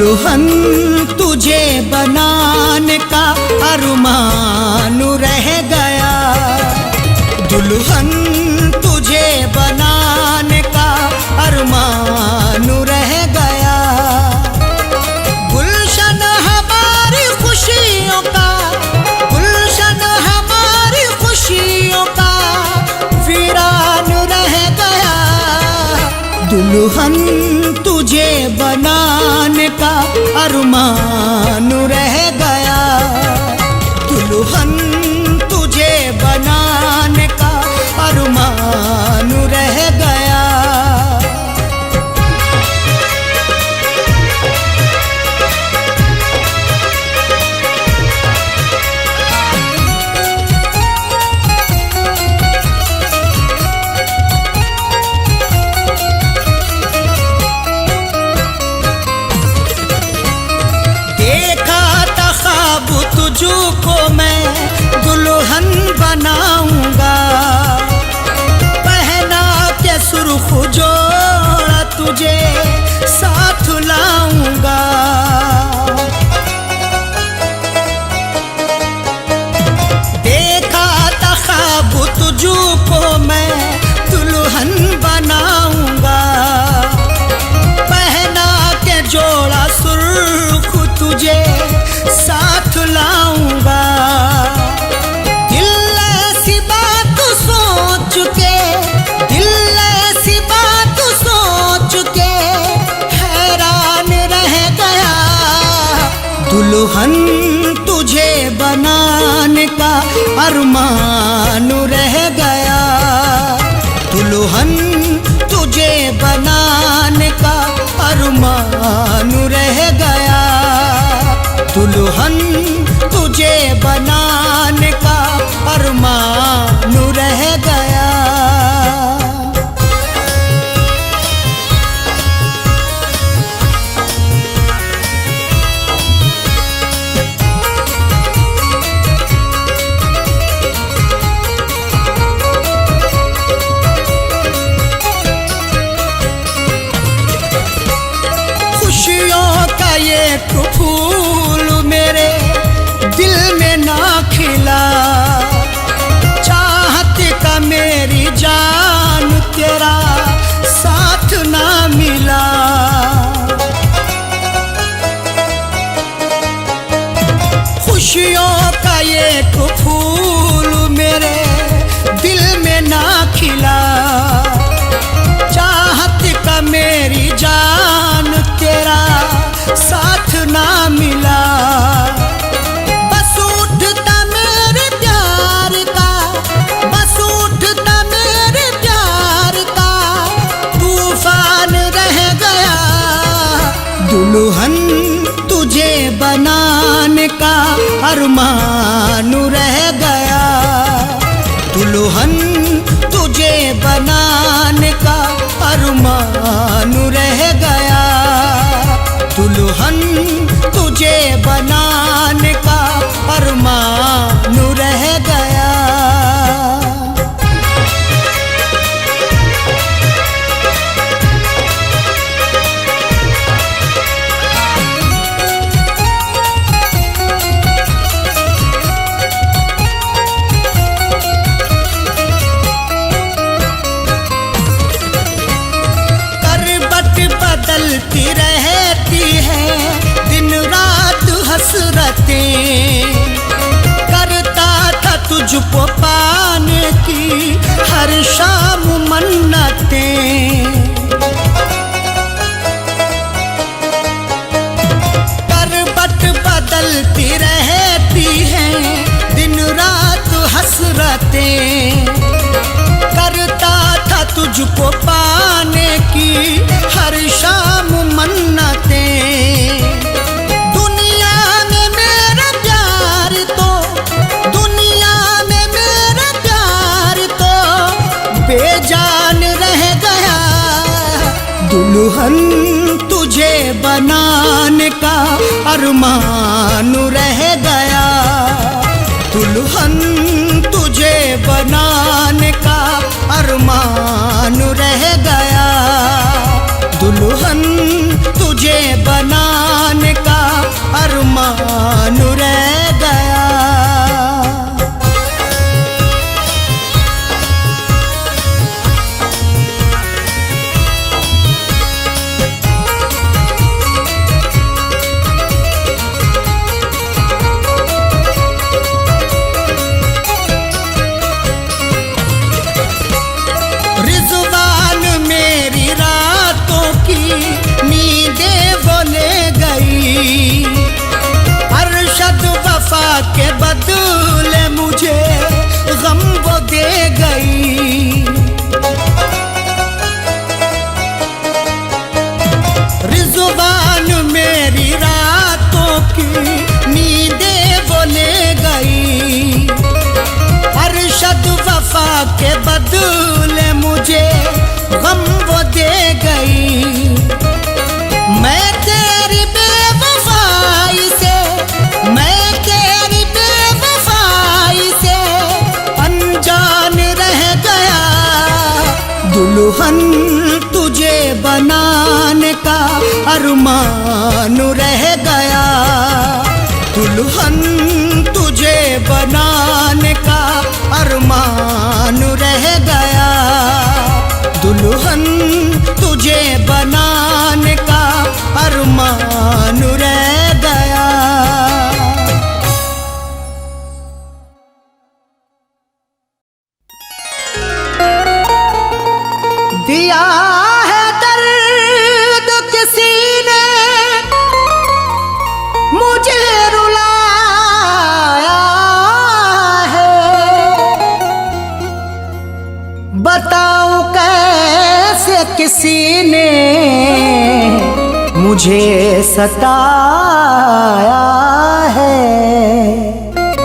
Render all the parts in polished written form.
दुल्हन तुझे बनाने का अरमान रह गया। दुल्हन तुझे बनाने का अरमान रह गया। गुलशन हमारी खुशियों का, गुलशन हमारी खुशियों का वीरान रह गया। दुल्हन तुझे बनाने का अरमान रह गया। दुल्हन तुझे बनाने का अरमान रह गया। तुझको मैं दुल्हन बनाऊंगा, पहना के सुर्ख जोड़ा तुझे साथ लाऊंगा। देखा था ख्वाब तुझको मैं दुल्हन बनाऊंगा, पहना के जोड़ा सुर्ख तुझे साथ लाऊंगा। दिल ऐसी बात सोच के, दिल ऐसी बात सोच के हैरान रह गया। दुल्हन तुझे बनाने का अरमान रह गया। दुल्हन तुझे बनाने का अरमान रह गया। दुल्हन तुझे बनाने का अरमान रह गया। खुशियों का ये फूल मेरे दिल में ना खिला, चाहत का मेरी जान तेरा साथ ना मिला। खुशियों का ये फूल मेरे दिल में ना खिला, चाहत का मेरी जान तेरा साथ ना मिला। बस उठता मेरे प्यार का, बस उठता मेरे प्यार का तूफान रह गया। दुल्हन तुझे बनाने का अरमान रह गया। दुल्हन तुझे बनाने का अरमान रह गया। दुल्हन तुझे बनाने का अरमान रह गया। बदलती रहती है दिन रात हसरतें, करता था तुझको पाने की हर शाम मन्नतें। करवट बदलती रहती है दिन रात हसरतें, करता था तुझको पाने की हर शाम मन्नतें। दुनिया में मेरा प्यार तो, दुनिया में मेरा प्यार तो बेजान रह गया। दुल्हन तुझे बनाने का अरमान रह गया। दुल्हन तुझे बनाने का अरमान रह गया। दुल्हन तुझे बनाने अरमान रह गया। रिज़वान मेरी रातों की नींदें वो ले गई, अरशद वफा के बदले मुझे गम वो दे गई। रिज़वान मेरी रातों की नींदें वो ले गई, अरशद वफा के बदले मुझे गम वो दे गई। मैं तेरी बेवफाई से, मैं तेरी बेवफाई से अनजान रह गया। दुल्हन तुझे बनाने का अरमान रह गया, दुल्हन तुझे बनाने का अरमान रह गया, दुल्हन तुझे बनाने का अरमान रह गया। दिया है दर्द किसी ने मुझे रुलाया है, बताऊं कैसे किसी ने मुझे सताया है।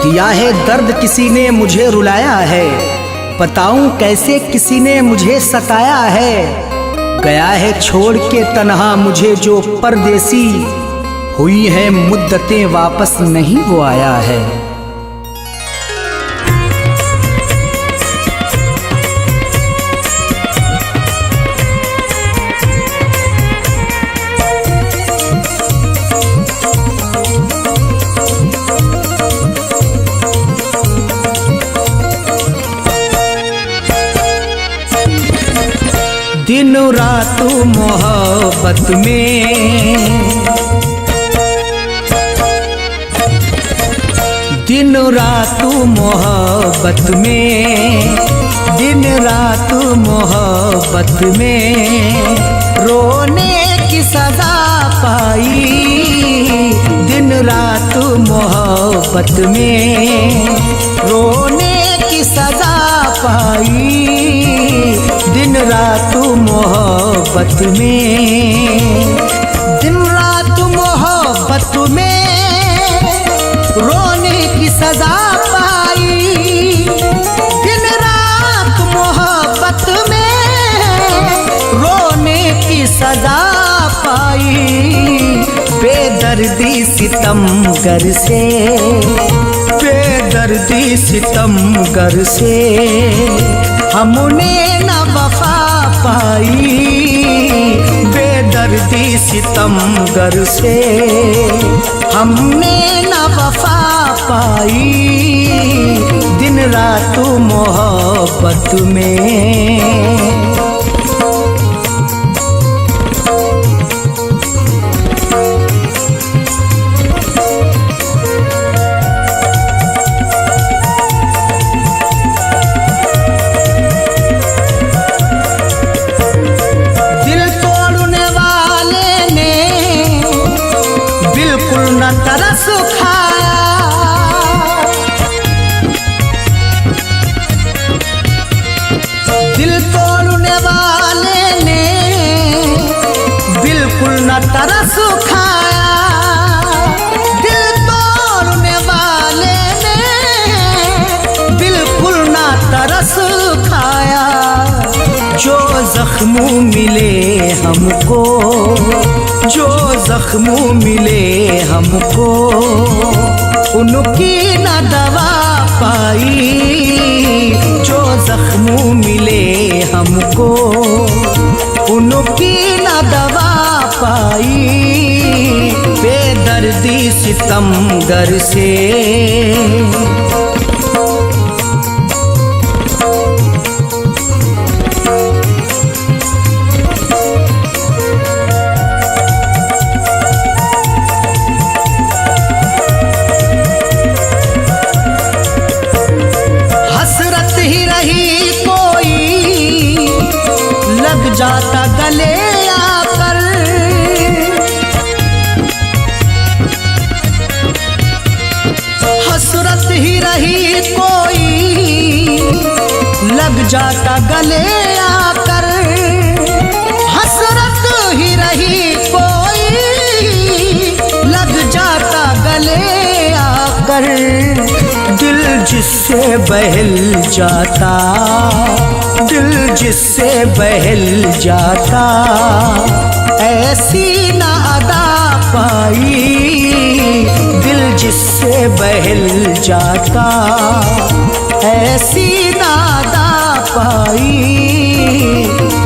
दिया है दर्द किसी ने मुझे रुलाया है, बताऊं कैसे किसी ने मुझे सताया है। गया है छोड़ के तन्हा मुझे जो परदेसी, हुई है मुद्दतें वापस नहीं वो आया है। दिन रात मोहब्बत में, दिन रात मोहब्बत में, दिन रात मोहब्बत में रोने की सजा पाई। दिन रात मोहब्बत में रोने की सजा पाई, दिन रात मोहब्बत में, दिन रात मोहब्बत में रोने की सजा पाई। दिन रात मोहब्बत में रोने की सजा पाई। बेदर्दी सितमगर से, बेदर्दी सितमगर से हमने न वफा पाई। बेदर्दी सितमगर से हमने न वफा पाई। दिन रात मोहब्बत में, तरस खाया। दिल तोड़ने वाले ने बिल्कुल न तरस खाया। दिल तोड़ने वाले ने बिल्कुल न तरस खाया। जो जख्म मिले हमको, जो जख्म मिले हमको, उनकी न दवा पाई, जो जख्मों मिले हमको उनकी न दवा पाई, बेदर्दी सितमगर से। जाता गले आकर, हसरत ही रही कोई लग जाता गले आकर, हसरत ही रही कोई लग जाता गले आकर, दिल जिससे बहल जाता, दिल जिससे बहल जाता, ऐसी ना अदा पाई, दिल जिससे बहल जाता, ऐसी ना अदा पाई,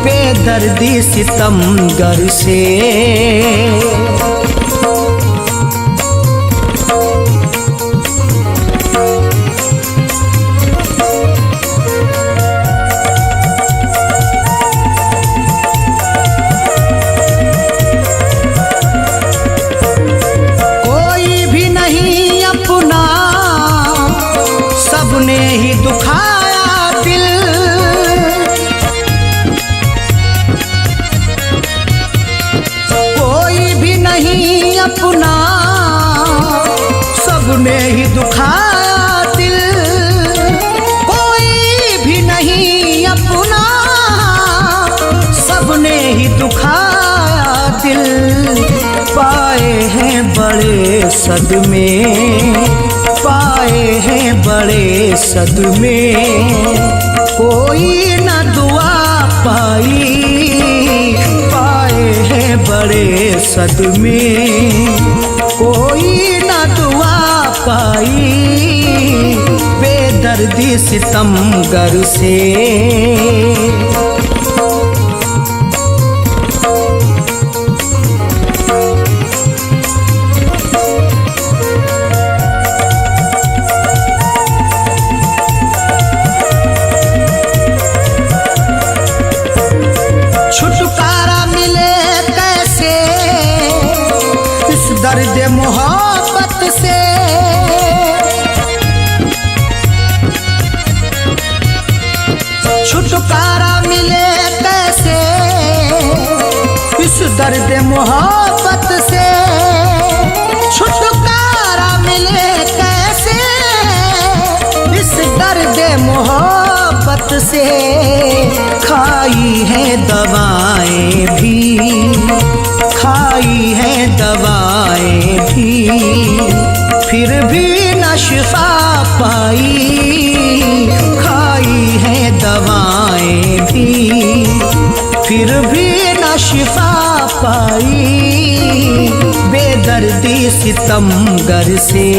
बेदर्दी सितमगर से। सबने ही दुखाया दिल, कोई भी नहीं अपना, सबने ही दुखाया दिल, कोई भी नहीं अपना, सबने ही दुखाया दिल, पाए हैं बड़े सदमे, पाए हैं बड़े सदमे, कोई न दुआ पाई, पाए हैं बड़े सदमे, कोई न दुआ पाई, बेदर्दी सितमगर से। छुटकारा मिले कैसे इस दर्द मोहब्बत से, छुटकारा मिले कैसे इस दर्द मोहब्बत से, छुटकारा मिले कैसे इस दर्द मोहब्बत से, खाई है दवाएं भी, खाई है दवाएं भी, फिर भी न शिफा पाई, खाई है दवाएं भी, फिर भी न शिफा पाई, बेदर्दी सितमगर से।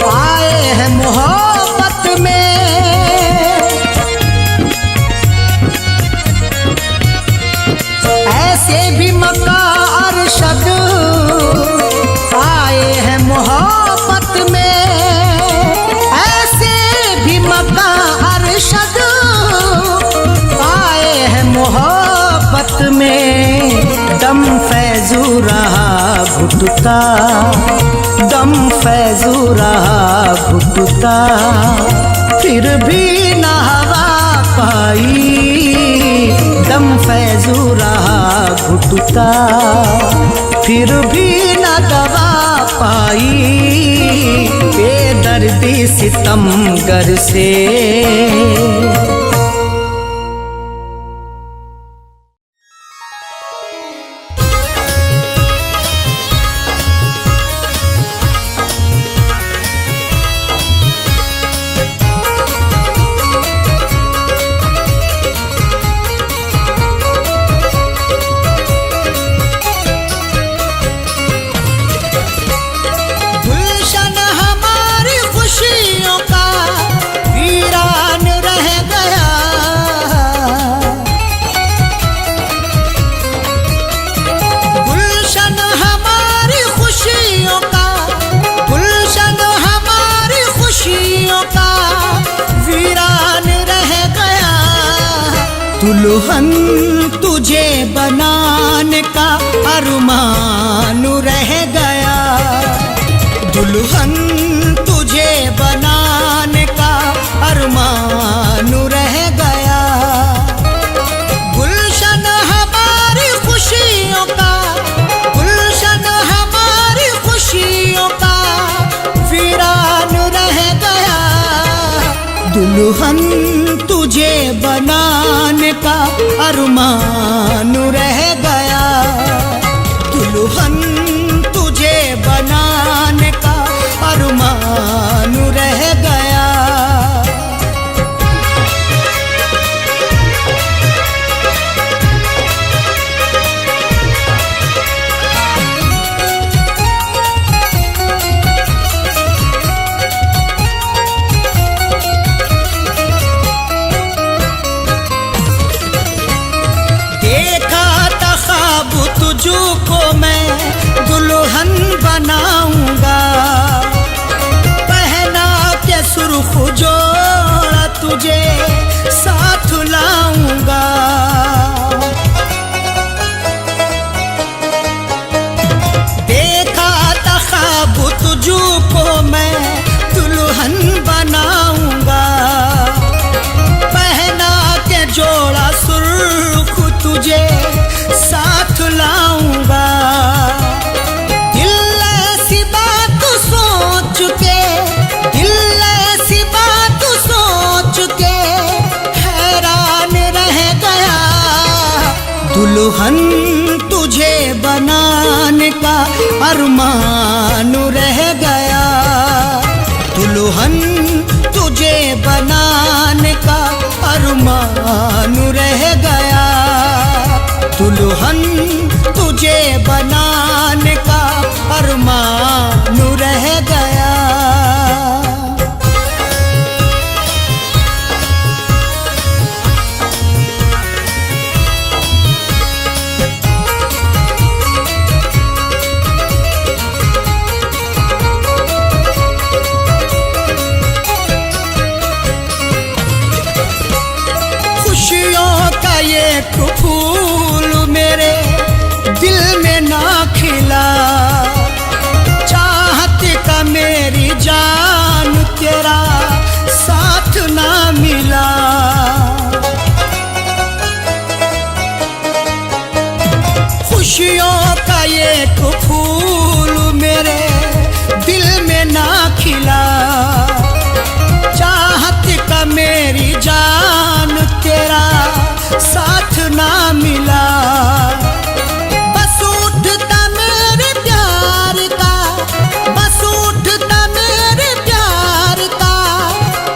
आए हैं मोहब्बत में, ऐसे भी मक्का अरशद आए हैं मोहब्बत में, ऐसे भी मक्का अरशद आए हैं मोहब्बत में, दम फैजू रहा घुटता, दम फैजू रहा घुटता, फिर भी न हवा पाई, दम फैजू रहा घुटता, फिर भी न दवा पाई, बेदर्दी सितमगर से। दुल्हन तुझे बनाने का अरमान रह गया, दुल्हन तुझे बनाने का अरमान रह गया। गुलशन हमारी खुशियों का, गुलशन हमारी खुशियों का वीरान रह गया। दुल्हन तुझे बनाने का अरमान रह गया, दुल्हन तुझे बनाने का अरमान रह गया। तुझको मैं दुल्हन बनाऊंगा, पहना के सुर्ख जोड़ा तुझे साथ लाऊंगा। देखा था ख्वाब तुझको मैं दुल्हन बनाऊंगा, पहना के जोड़ा सुर्ख तुझे साथ लाऊंगा। दिल ऐसी बात सोच के, दिल ऐसी बात सोच के हैरान रह गया। दुल्हन तुझे बनाने का अरमान रह गया, दुल्हन तुझे बनाने का अरमान रह गया, दुल्हन तुझे बनाने का अरमान रह गया। खुशियों का ये फूल मेरे दिल में ना खिला, चाहत का मेरी जान तेरा साथ ना मिला। खुशियों का ये फूल मेरे दिल में ना खिला, चाहत का मेरी जान तेरा साथ ना मिला। बस उठता मेरे प्यार का, बस उठता मेरे प्यार का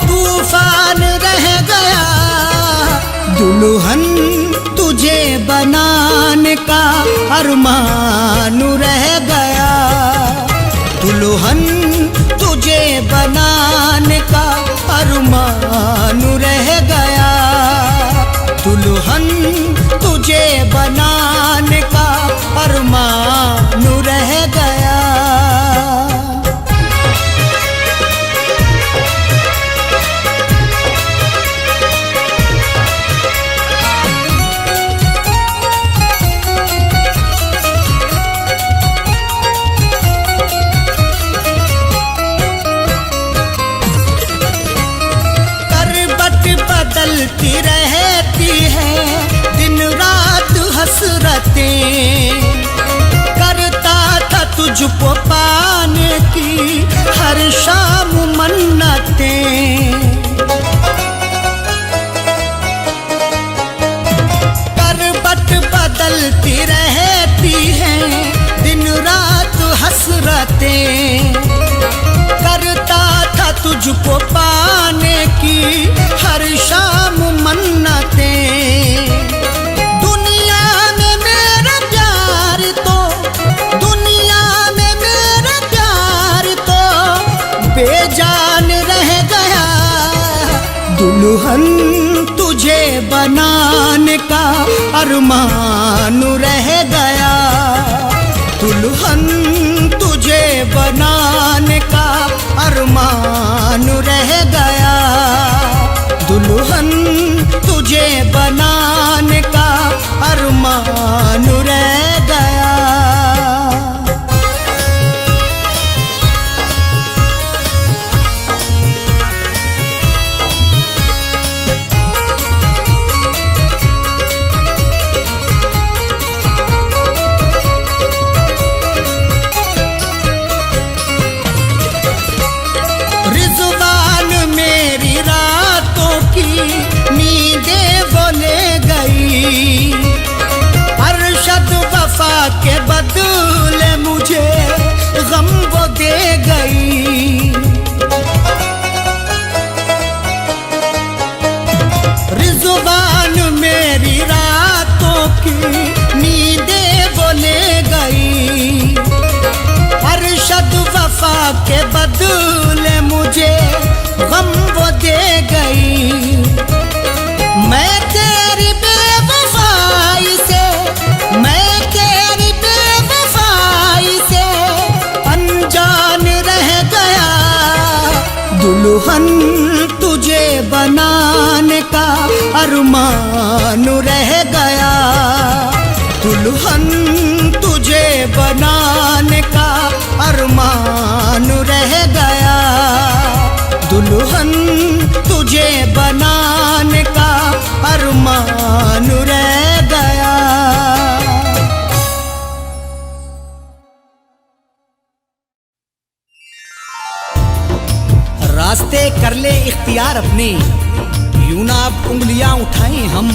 तूफान रह गया। दुल्हन तुझे बनाने का अरमान रह गया, दुल्हन तुझे बनाने का अरमान रह गया, दुल्हन तुझे बनाने का अरमान रह गया। बदलती रहती है दिन रात हसरतें, करता था तुझको पाने की हर शाम मन्नतें। करवट बदलती रहती है दिन रात हसरतें, करता था तुझको पाने की हर शाम मन्नतें। दुनिया में मेरा प्यार तो, दुनिया में मेरा प्यार तो बेजान रह गया। दुल्हन तुझे बनाने का अरमान रह गया, दुल्हन तुझे बनाने का अरमान रह गया, दुल्हन तुझे बना के बदले मुझे गम वो दे गई। मैं तेरी बेवफाई से, मैं तेरी बेवफाई से अनजान रह गया। दुल्हन तुझे बनाने का अरमान रह गया। दुल्हन तुझे बनाने का अरमान रह गया। दुल्हन तुझे बनाने का अरमान रह गया। रास्ते कर ले इख्तियार अपने, यूं ना अब उंगलियां उठाएं हम।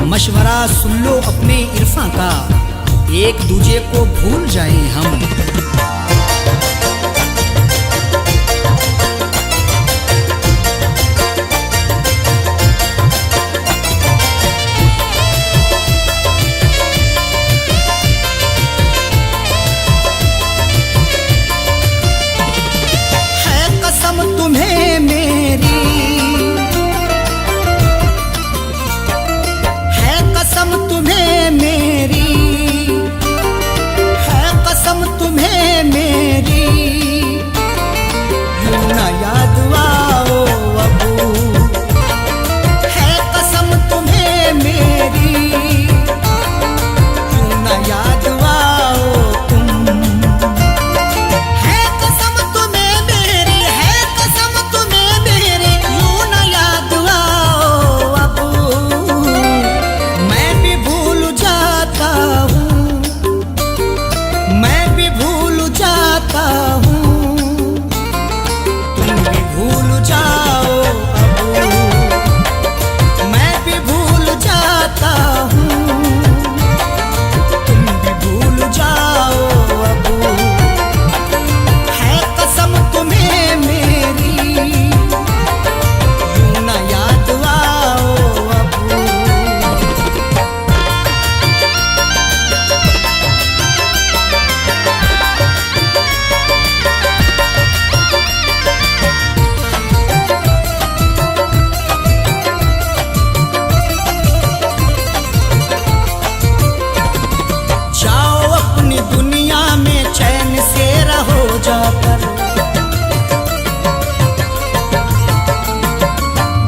मशवरा सुन लो अपने इरफां का, एक दूजे को भूल जाएं हम। है कसम तुम्हें मेरी, है कसम तुम्हें मेरी, है कसम तुम्हें मेरी। यूं ना याद आओ अबू, है कसम तुम्हें मेरी। यूं ना याद आओ तुम, है कसम तुम्हें मेरी, है कसम तुम्हें मेरी। यूं ना याद आओ अबू, मैं भी भूल जाता हूँ, मैं भी भूल जाता हूँ। तुम भी भूल जाओ अबू, मैं भी भूल जाता हूँ। तुम भी भूल जाओ अबू, है कसम तुम्हें मेरी। यूं ना याद आओ अबू। जाओ अपनी दुनिया में चैन से रहो जाकर,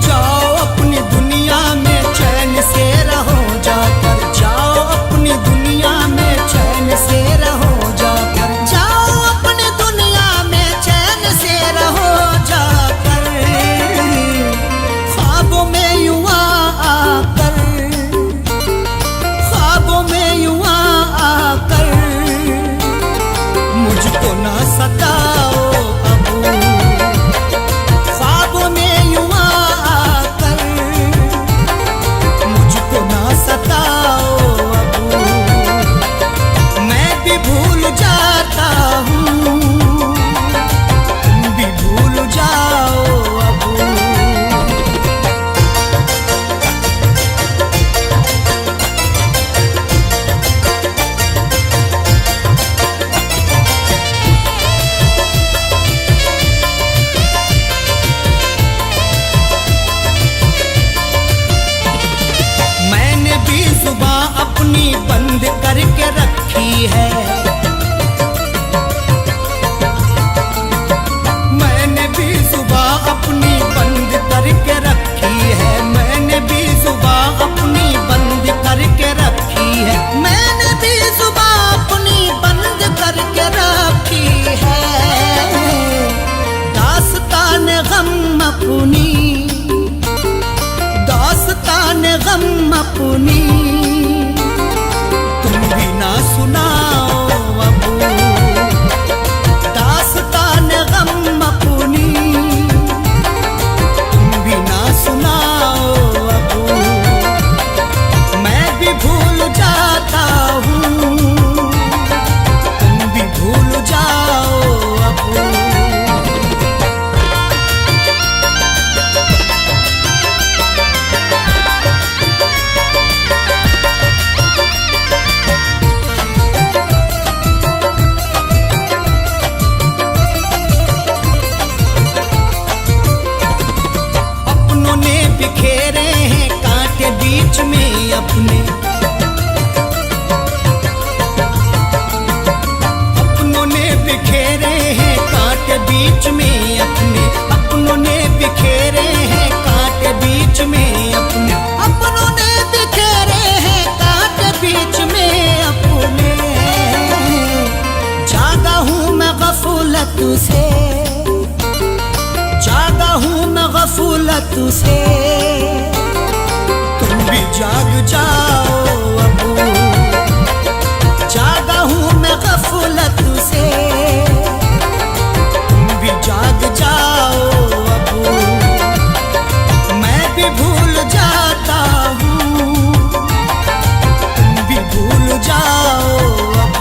जाओ अपनी दुनिया में चैन से रहो जाकर। जाओ अपनी दुनिया में चैन से रहो जाकर। जाओ अपनी दुनिया में चैन से रहो जाकर। ख्वाबों में यूं आकर, ख्वाबों में यूं आकर मुझको ना सताओ अबू। ख्वाबों में यूं आकर मुझको ना सताओ अबू। मैं भी भूल जाता हूँ, तुम भी भूल जाओ अबू। मैंने भी जुबान अपनी बंद करके रखी है। मैंने भी जुबान अपनी बंद करके रखी है। मैंने भी जुबान अपनी बंद करके रखी है। मैंने भी जुबान अपनी बंद करके रखी है। दास्तान गम अपनी, दास्तान गम अपनी तुम भी ना सुनाओ अबू। दास्तान गम अपनी तुम भी ना सुनाओ अबू। मैं भी भूल जाता हूँ, तुम भी भूल जाओ अबू। से, तुम भी जाग जाओ अब, जागा हूँ मैं गफलत से, तुम भी जाग जाओ अब, मैं भी भूल जाता हूँ, तुम भी भूल जाओ अब।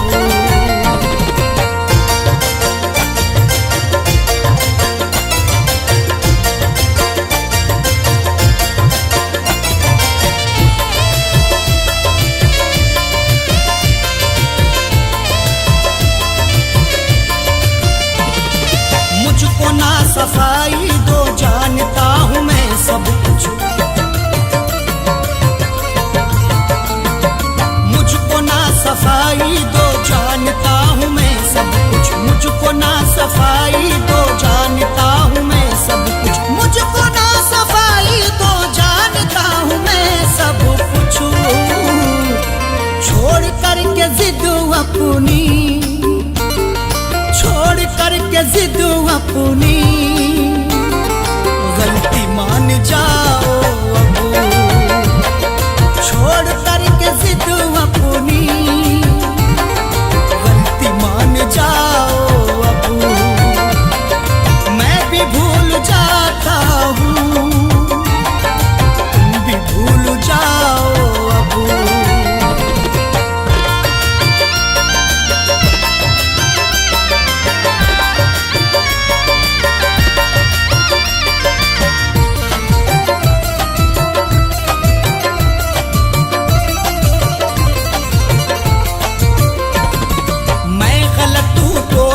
मुझको ना सफाई दो, जानता हूँ मैं सब कुछ, मुझको ना सफाई दो, जानता हूँ मैं सब कुछ, मुझको ना सफाई दो, जानता हूँ मैं सब कुछ, मुझको ना सफाई दो, जानता हूँ मैं सब कुछ। छोड़ करके जिद अपनी, छोड़ करके जिद अपनी, गलती मान जाओ अब, छोड़ करके जिद अपनी, गलती मान जाओ अब, मैं भी भूल जाता हूँ, तुम भी भूल जाओ अब।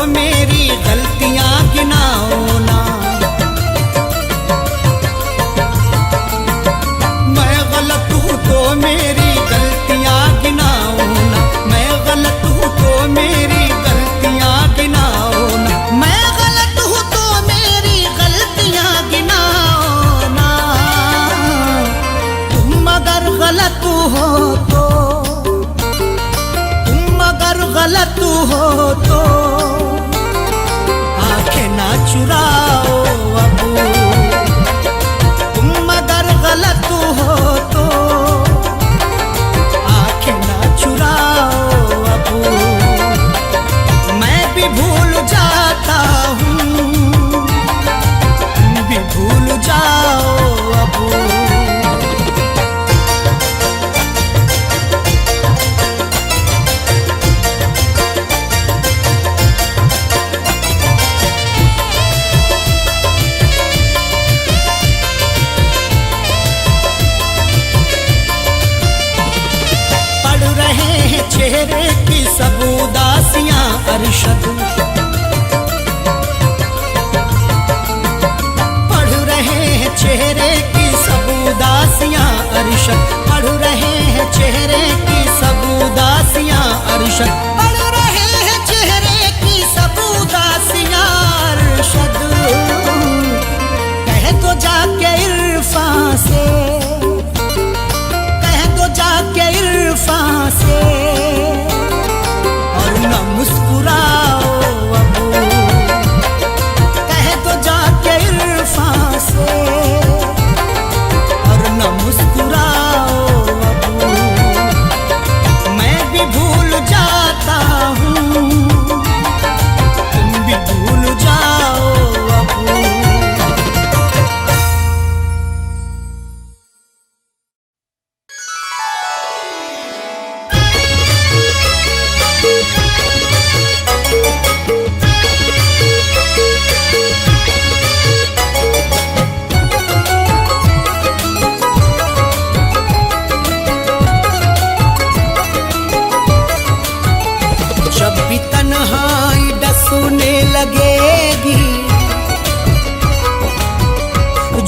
मेरी गलतियां गिनाओ ना, मैं गलत हूँ तो मेरी गलतियां गिनाओ ना, मैं गलत हूँ तो मेरी गलतियां गिनाओ ना, मैं गलत हूँ तो मेरी गलतियां गिनाओ ना। तुम अगर गलत हो तो, तुम अगर गलत हो तो ना चुराओ अब, तुम अगर गलत हो तो आंखें ना चुराओ अब, मैं भी भूल जाता हूँ, तुम भी भूल जाओ अब। चेहरे की सब उदासियां अरशद, पढ़ रहे हैं चेहरे की सब उदासियां अरशद, पढ़ रहे हैं चेहरे की सब उदासियां अरशद, पढ़ रहे हैं चेहरे की सब उदासियां अरशद। कह दो जाके इरफान से, कह दो जाके इरफान से, मुस्कुराओ अब, कह दो जाके इरफान से, और न मुस्कुराओ अब, मैं भी भूल जाता हूँ, तुम भी भूल जाओ अब। जब भी तन्हाई डसने लगेगी,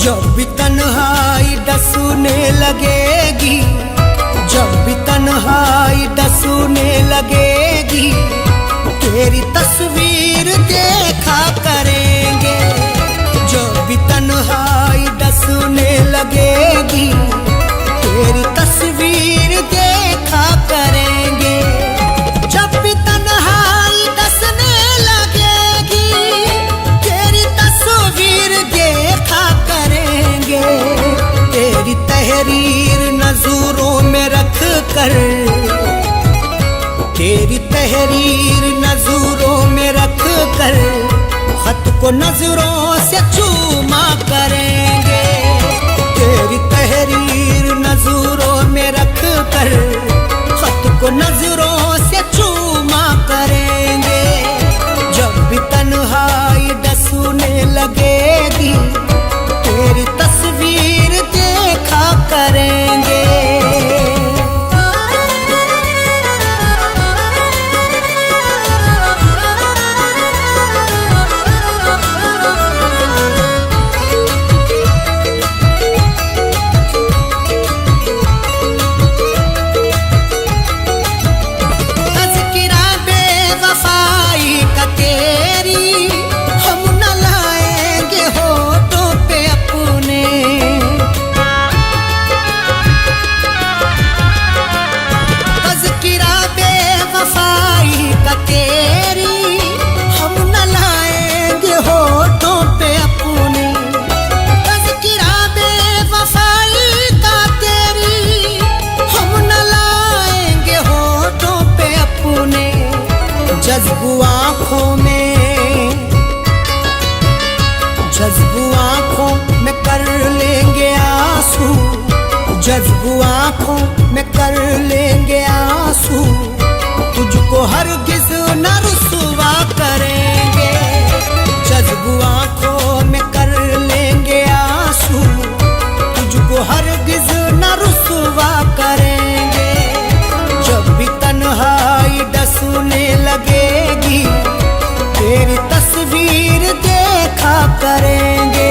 जब भी तन्हाई डसने लगेगी, जब भी तन्हाई डसने लगेगी, तेरी तस्वीर देखा करेंगे। जब भी तन्हाई डसने लगेगी, तेरी तस्वीर देखा करेंगे। जब भी तन्हाई डसने लगेगी, तेरी तस्वीर देखा करेंगे। तहरीर नजरों में रख कर खत को नजरों से चूमा करेंगे। तेरी तहरीर नजरों में रख कर खत को नजरों से चूमा करेंगे। जब भी तन्हाई डसूने लगेगी तेरी तस्वीर देखा करेंगे। जज्बू आँखों में कर लेंगे आंसू, तुझको हरगिज न रुसवा करेंगे। जज्बू आँखों में कर लेंगे आंसू, तुझको हरगिज न रुसवा करेंगे। जब भी तन्हाई डसने लगेगी तेरी तस्वीर देखा करेंगे।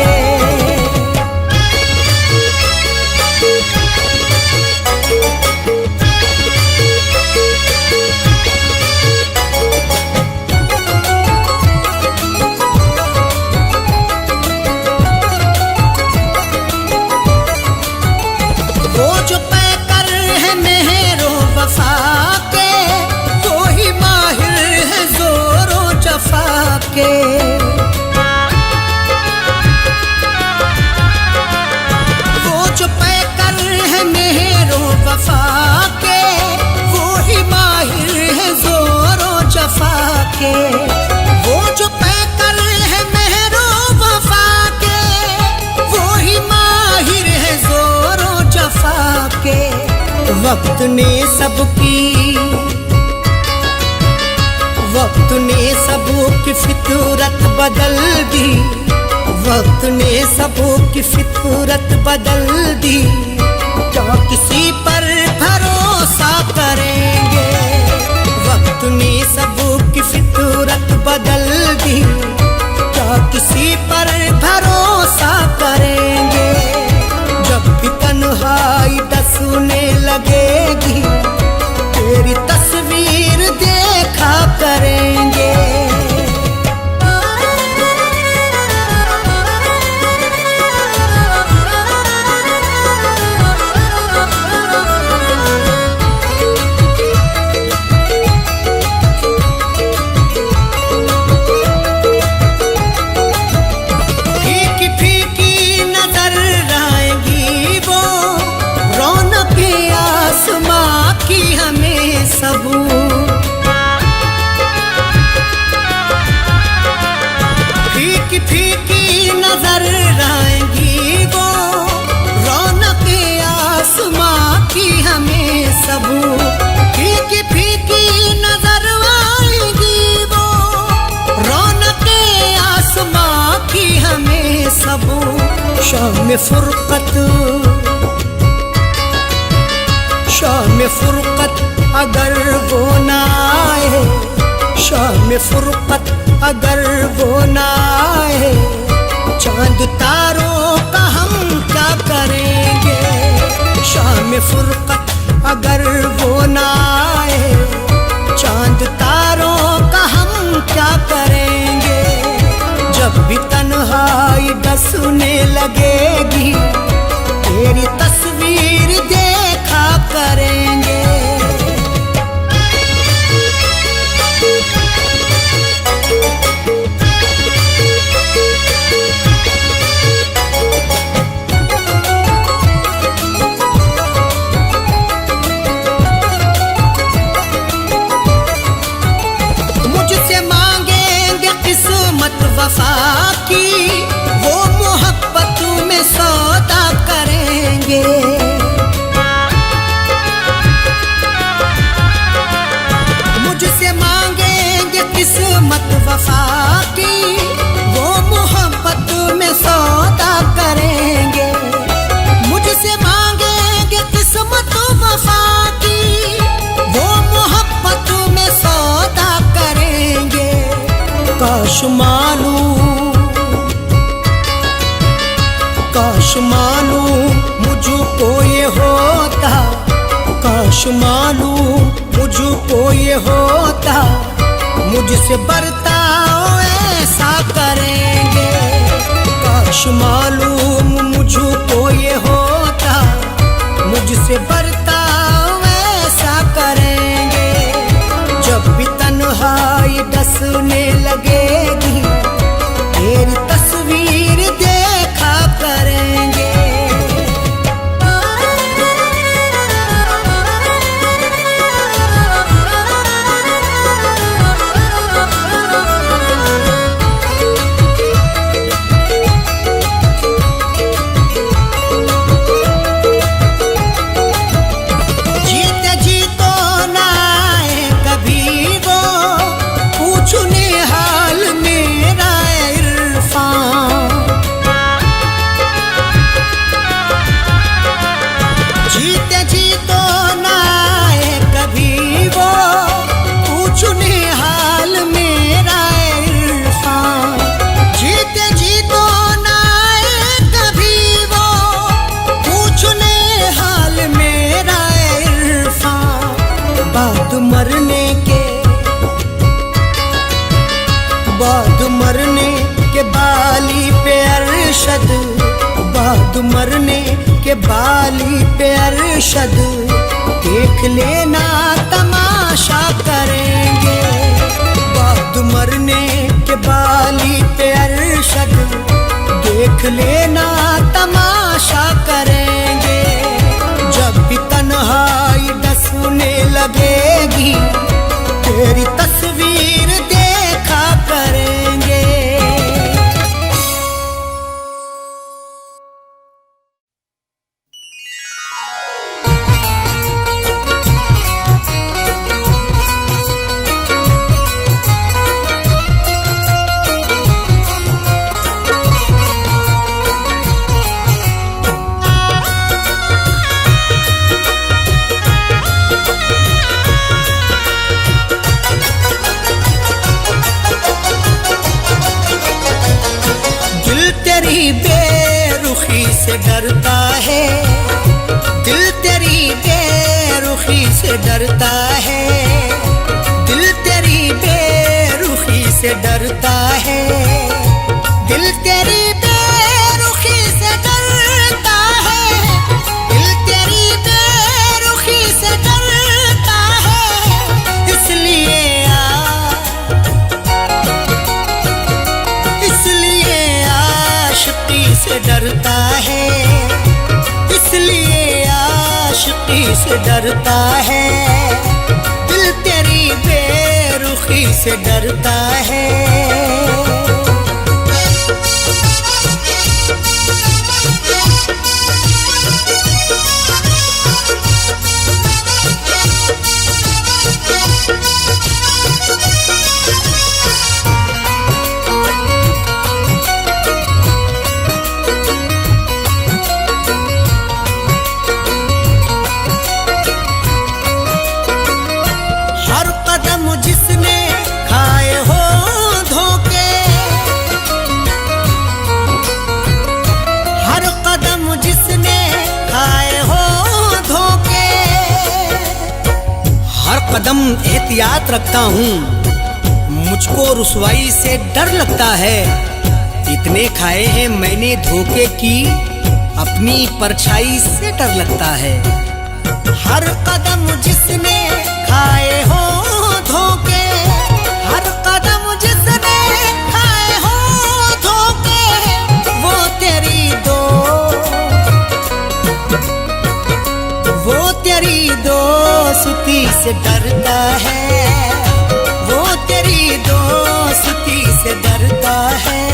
वो जो पैकर है मेहरो वफा के, वो ही माहिर है जोरो जफा के। वो जो पैकर है मेहरो वफा के, वो ही माहिर है जोरो जफा के। वक्त ने सबकी फितरत बदल दी, वक्त ने सबकी फितरत बदल दी। क्या किसी पर भरोसा करेंगे? वक्त ने सबकी फितरत बदल दी, क्या किसी पर भरोसा करेंगे? जब भी तन्हाई डसने लगेगी तेरी तस्वीर देखा करेंगे। फीकी फीकी नजर आएंगी वो, रौनक आसमां की हमें सबू। फीकी फीकी नजर आएंगी वो, रौनक आसमां की हमें सबू। शाम फुरकत अगर वो ना आए, शाम फुरकत अगर वो ना आए, चांद तारों का हम क्या करेंगे? शाम फुरकत अगर वो ना आए, चांद तारों का हम क्या करेंगे? जब भी तन्हाई डसने लगेगी तेरी तस्वीर देखा करेंगे। वफा की, वो मोहब्बत में सौदा करेंगे। मुझसे मांगेंगे किस्मत वफा की, वो मोहब्बत में सौदा करेंगे। मुझसे मांगेंगे किस्मत वफा की, वो मोहब्बत में सौदा करेंगे। काश मालूम मुझको ये होता, काश मालूम मुझको ये होता, मुझसे बर्ताव ऐसा करेंगे। काश मालूम मुझको ये होता, मुझसे बर्ताव ऐसा करेंगे। जब भी तन्हाई डसने लगेगी, तेरी तस्वीर देखा करेंगे। मरने के बाली पे अरशद, बाद मरने के बाली पे अरशद, देख लेना तमाशा करेंगे। बाद मरने के बाली पे अरशद, देख लेना तमाशा करेंगे। जब भी तन्हाई डसने लगेगी, तेरी तस्वीर देखा करेंगे। बेरुखी से डरता है, दिल तेरी बेरुखी से डरता है, दिल तेरी बेरुखी से डरता है, दिल तेरी बेरुखी से डरता है, दिल तेरी बेरुखी से डरता है। इसलिए आशिकी से डरता है, इसलिए आशिकी से डरता है, दिल तेरी बेरुखी से डरता है। कदम एहतियात रखता हूँ, मुझको रुसवाई से डर लगता है। इतने खाए हैं मैंने धोखे की, अपनी परछाई से डर लगता है। हर कदम जिसने खाए हो धोखे, हर कदम जिसने खाए हो धोखे, वो तेरी दोस्ती से डरता है, वो तेरी दोस्ती दोस्ती से डरता है,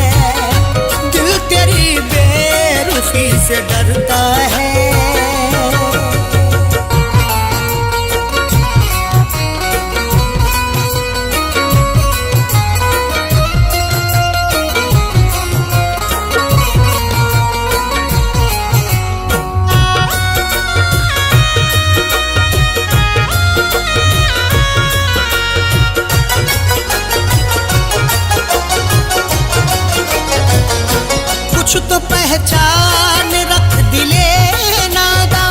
दिल तेरी बेरुखी से डरता है। कुछ तो पहचान रख दिले नादा,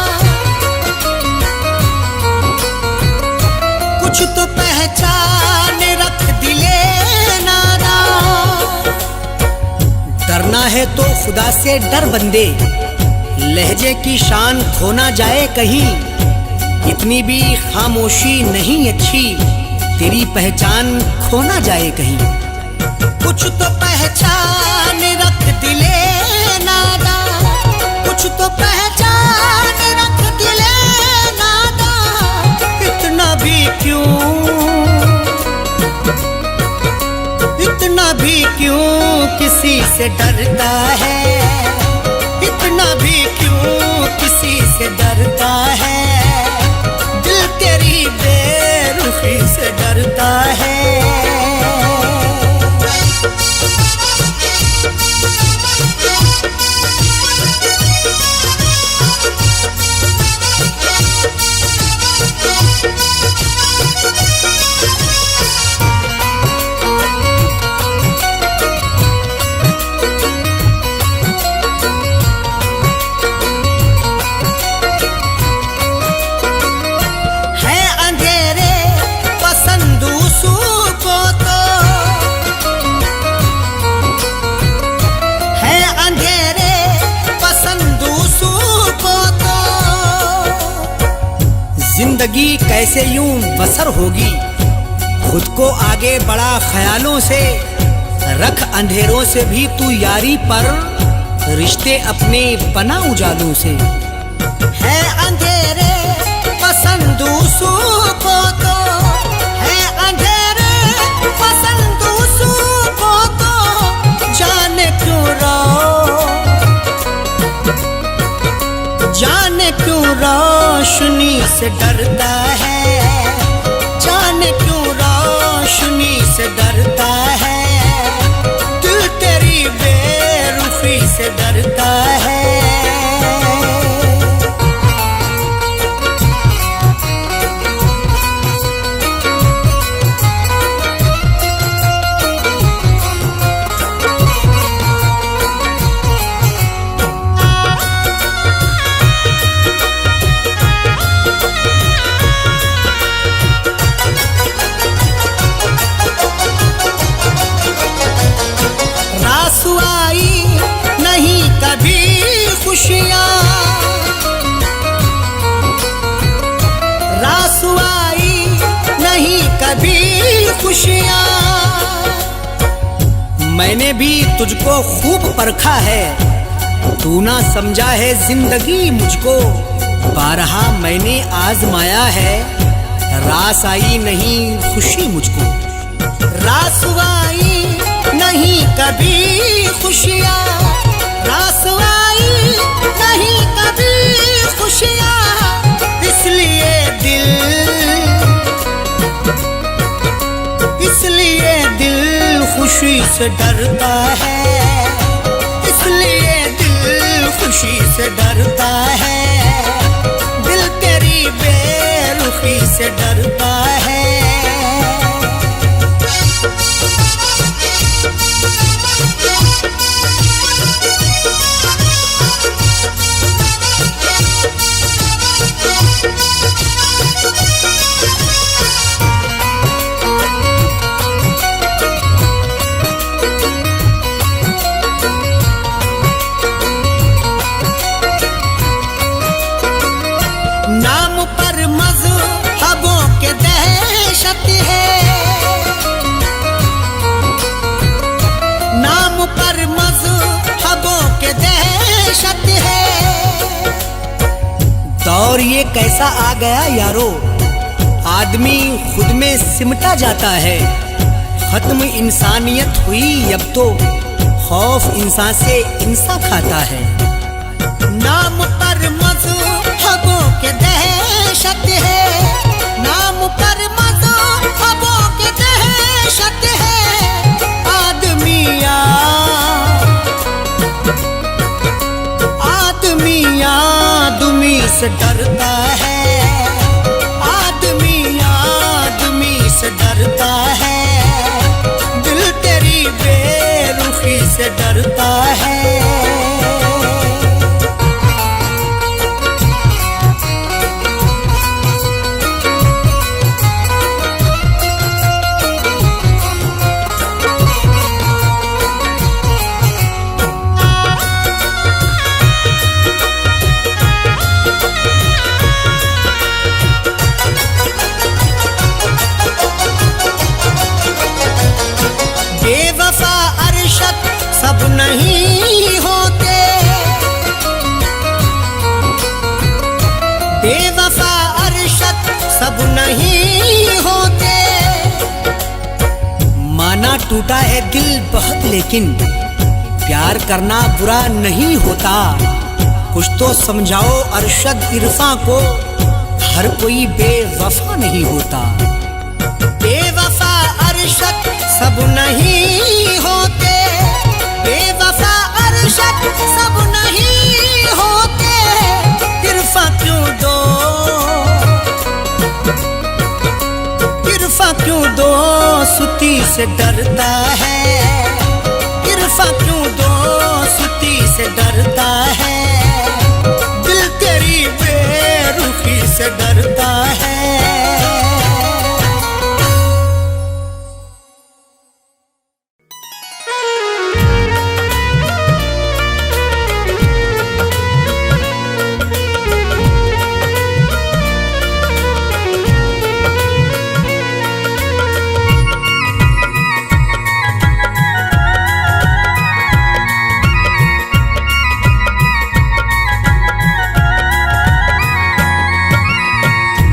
कुछ तो पहचान रख दिले नादा। डरना है तो खुदा से डर बंदे, लहजे की शान खो ना जाए कहीं। इतनी भी खामोशी नहीं अच्छी, तेरी पहचान खो ना जाए कहीं। कुछ तो पहचान रख दिले नादा, कुछ तो पहचान रख दिले नादा। इतना भी क्यों, इतना भी क्यों किसी से डरता है, इतना भी क्यों किसी से डरता है। दिल तेरी बेरुखी से डरता है। जिंदगी कैसे यूं बसर होगी, खुद को आगे बढ़ा ख्यालों से। रख अंधेरों से भी तू यारी पर, रिश्ते अपने बना उजालों से। है अंधेरे पसंद उसको तो, है अंधेरे पसंद उसको तो। जाने क्यों जाने क्यों रोशनी से डरता है, जाने क्यों रोशनी से डरता है। दिल तेरी बेरुखी से डरता है। रासुआई नहीं कभी खुशियाँ, रासुआई नहीं कभी खुशियाँ। मैंने भी तुझको खूब परखा है, तू ना समझा है जिंदगी मुझको। बारहा मैंने आजमाया है, रास आई नहीं खुशी मुझको। रासुआई नहीं कभी खुशियाँ, रासुआई नहीं कभी खुशियाँ। इसलिए दिल खुशी से डरता है, इसलिए दिल खुशी से डरता है। दिल तेरी बेरुखी से डरता है। नाम पर मज़हबों के दहशत है, नाम पर मज़हबों के दहशत है। दौर ये कैसा आ गया यारो, आदमी खुद में सिमटा जाता है। खत्म इंसानियत हुई अब तो खौफ इंसान से इंसान खाता है। नाम पर मज़हबों के दहशत है, नाम पर मज़हबों के दहशत है। आदमी से डरता है, आदमी से डरता है। दिल तेरी बेरुखी से डरता है। बेवफा अरशद सब नहीं होते, बेवफा अरशद सब नहीं होते। माना टूटा है दिल बहुत, लेकिन प्यार करना बुरा नहीं होता। कुछ तो समझाओ अरशद इरफां को, हर कोई बेवफा नहीं होता। बेवफा अरशद सब नहीं होते, बेवफा अरशद सब नहीं होते। इरफा क्यों दो सुती से डरता है, इरफा क्यों दो सुती से डरता है। दिल तेरी बेरुखी से डरता है।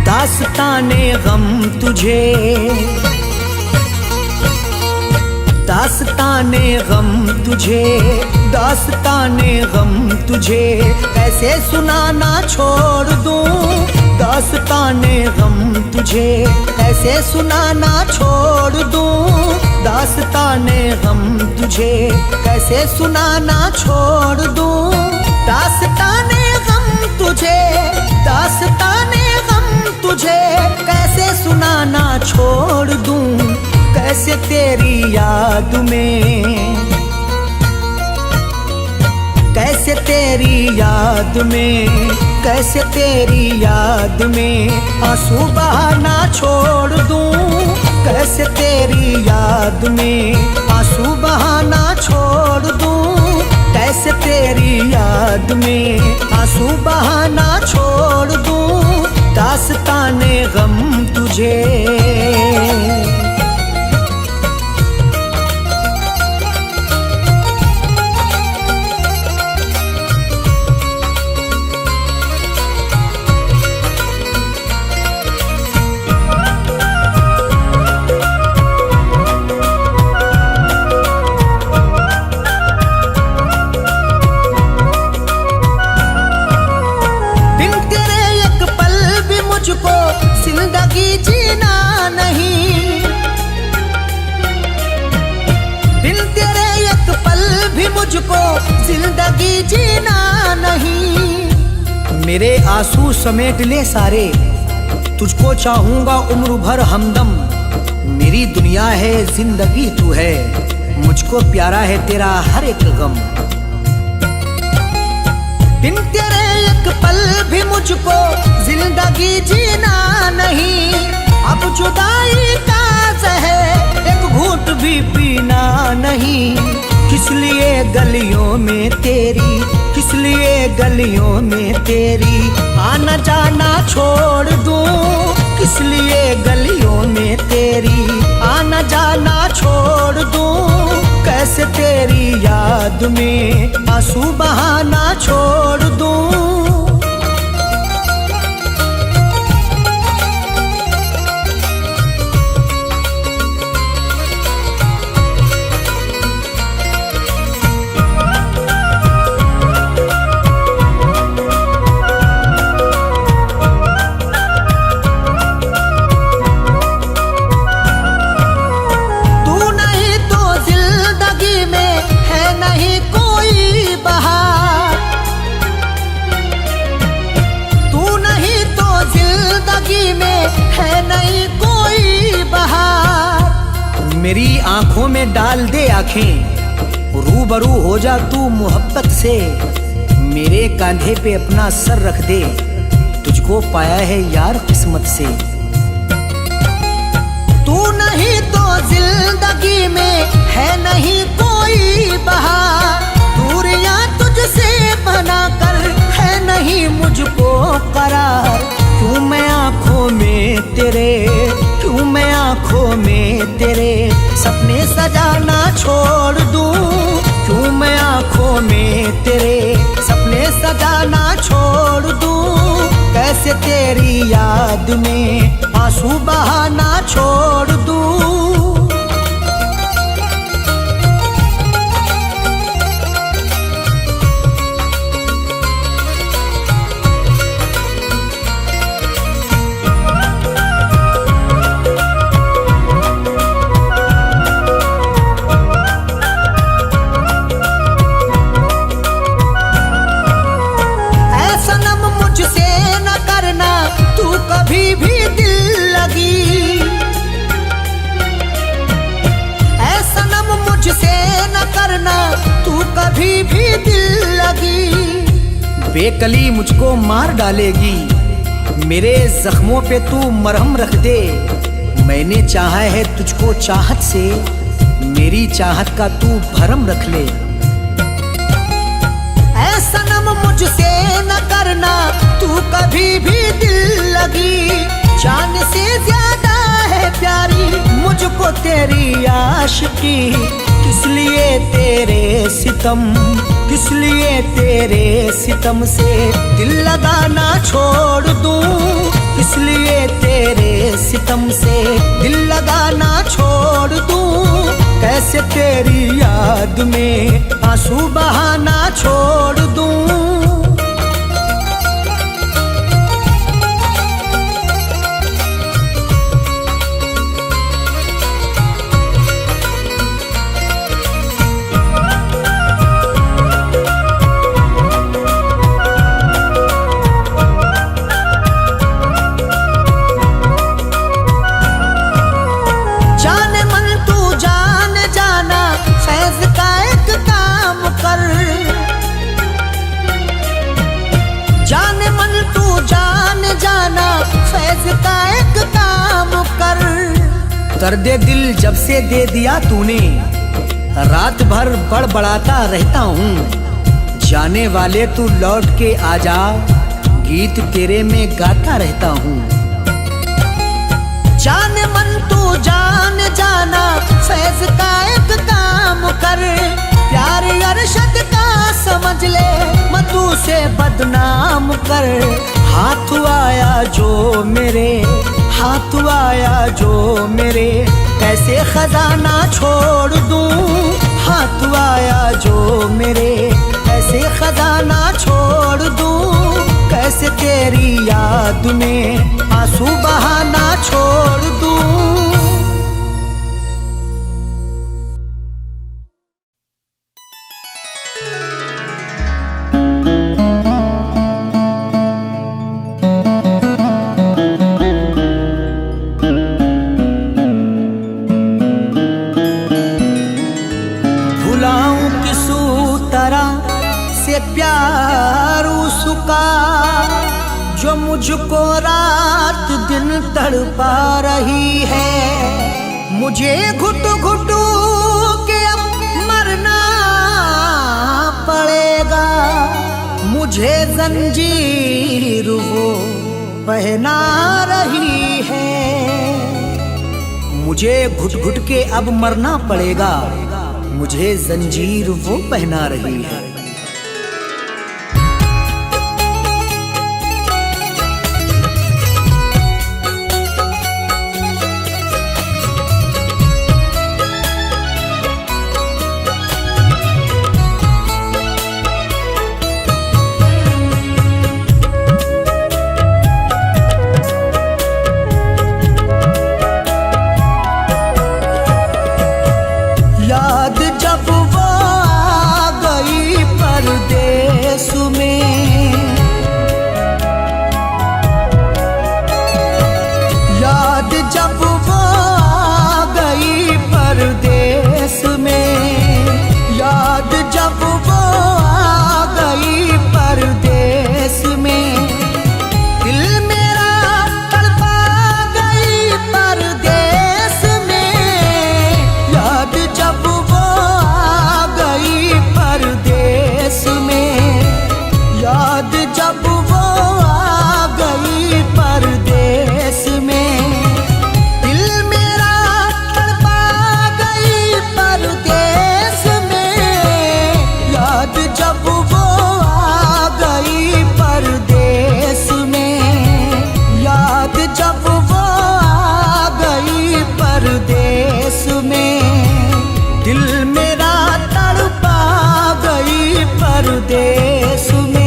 दास्ताने गम तुझे, दास्ताने गम तुझे, दास्ताने गम तुझे कैसे सुनाना छोड़ दूं। दास्ताने गम तुझे कैसे सुनाना छोड़ दूं। दास्ताने गम तुझे कैसे सुनाना छोड़ दूं। दास्ताने गम तुझे, दास्ताने गम तुझे कैसे सुनाना छोड़ दूं। कैसे तेरी याद में, कैसे तेरी याद में, कैसे तेरी याद में आंसू बहाना छोड़ दूं। कैसे तेरी याद में आंसू बहाना छोड़ दूं। कैसे तेरी याद में आंसू बहाना छोड़ दूं। दास्ताने गम तुझे। जिंदगी जीना नहीं, बिन तेरे एक पल भी मुझको जिंदगी जीना नहीं। मेरे आंसू समेट ले सारे, तुझको चाहूंगा उम्र भर हमदम। मेरी दुनिया है जिंदगी तू है, मुझको प्यारा है तेरा हर एक गम। बिन तेरे एक पल भी मुझको जिंदगी जीना नहीं। अब जुदाई का ज़हर एक घूंट भी पीना नहीं। किस लिए गलियों में तेरी, किस लिए गलियों में तेरी आना जाना छोड़ दूं। किस लिए गलियों में तेरी आना जाना छोड़ दूं। कैसे तेरी याद में आंसू बहाना छोड़ दूं। मेरी आंखों में डाल दे आंखें, रूबरू हो जा तू मोहब्बत से, मेरे कांधे पे अपना सर रख दे, तुझको पाया है यार किस्मत से। तू नहीं तो जिंदगी में है नहीं कोई बहार, दूरियां तुझसे बनाकर है नहीं मुझको करार। क्यों मैं आंखों में तेरे, क्यों मैं आंखों में तेरे सपने सजाना छोड़ दूं, क्यों मैं आंखों में तेरे सपने सजाना छोड़ दूं, कैसे तेरी याद में आंसू बहाना छोड़ दूं। कभी भी दिल लगी ऐसा नम मुझसे न करना, तू कभी भी दिल लगी। बेकली मुझको मार डालेगी, मेरे जख्मों पे तू मरहम रख दे, मैंने चाहा है तुझको चाहत से, मेरी चाहत का तू भरम रख ले। ऐसा नम मुझसे न करना, तू कभी भी दिल लगी, जान से ज्यादा है प्यारी मुझको तेरी आशिकी। किस लिए तेरे सितम, किस लिए तेरे सितम से दिल लगाना छोड़ दूं, किस लिए तेरे सितम से दिल लगाना छोड़ दूं, कैसे तेरी याद में आंसू बहाना छोड़ दूं। जाने मन तू जान जाना, फैज का एक काम कर। दर्द दिल जब से दे दिया तूने, रात भर बड़बड़ाता रहता हूँ, जाने वाले तू लौट के आजा, गीत तेरे में गाता रहता हूँ। जाने मन तू जान जाना, फैज का एक काम कर, प्यार अरशद का समझ ले मधु से बदनाम कर। हाथ आया जो मेरे, हाथ आया जो मेरे, कैसे खजाना छोड़ दूं, हाथ आया जो मेरे, कैसे खजाना छोड़ दूं, कैसे तेरी याद में आंसू बहाना छोड़ दूं। प्यार उसका जो मुझको रात दिन तड़पा रही है, मुझे घुट घुट के अब मरना पड़ेगा, मुझे जंजीर वो पहना रही है, मुझे घुट घुट के अब मरना पड़ेगा, मुझे जंजीर वो पहना रही है। याद जब वो आ गई परदेस में, दिल मेरा तड़पा गई परदेस में।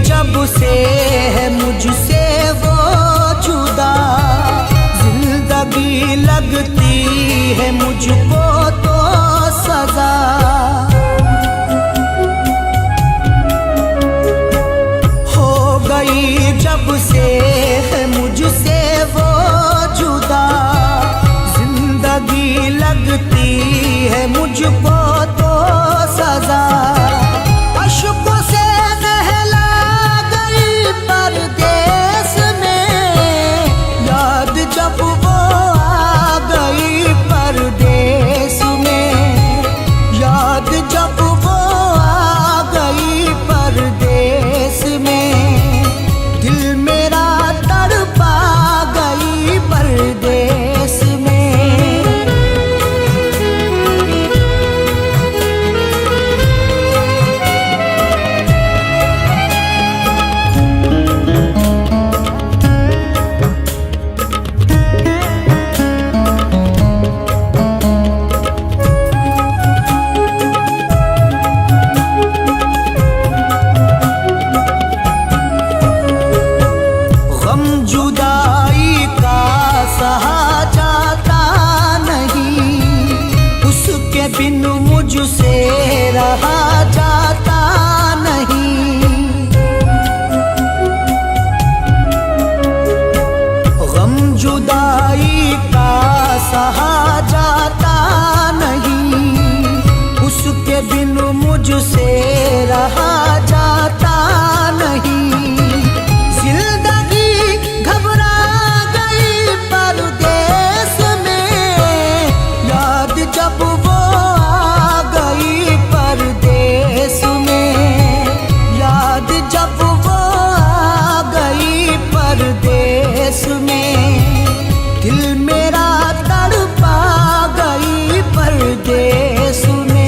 जब से है मुझसे वो जुदा, जिंदगी लगती है मुझको तो सजा। हो गई जब से है मुझसे वो जुदा, जिंदगी लगती है मुझको तो सजा। अशकों से परदेस में, याद जब वो आ गई परदेस में, याद जब वो आ गई परदेस में, दिल मेरा तड़पा गई परदेस में। जुदाई का सहा जाता नहीं, उसके बिन मुझसे रहा जाता नहीं। गम जुदाई का सहा जाता नहीं, उसके बिन मुझसे रहा जाता नहीं। जब वो आ गई परदेस में, याद जब वो आ गई परदेस में, दिल मेरा तड़पा गई परदेस में।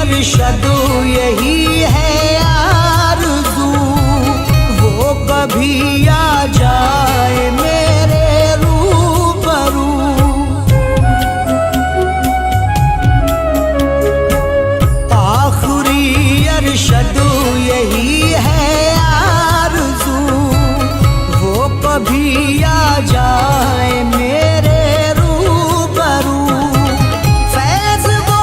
अरशद यही है आरज़ू, वो कभी आ जाए मेरे रूबरू। आखिरी अरशद यही है आरज़ू, वो कभी आ जाए मेरे रूबरू। फैज़ वो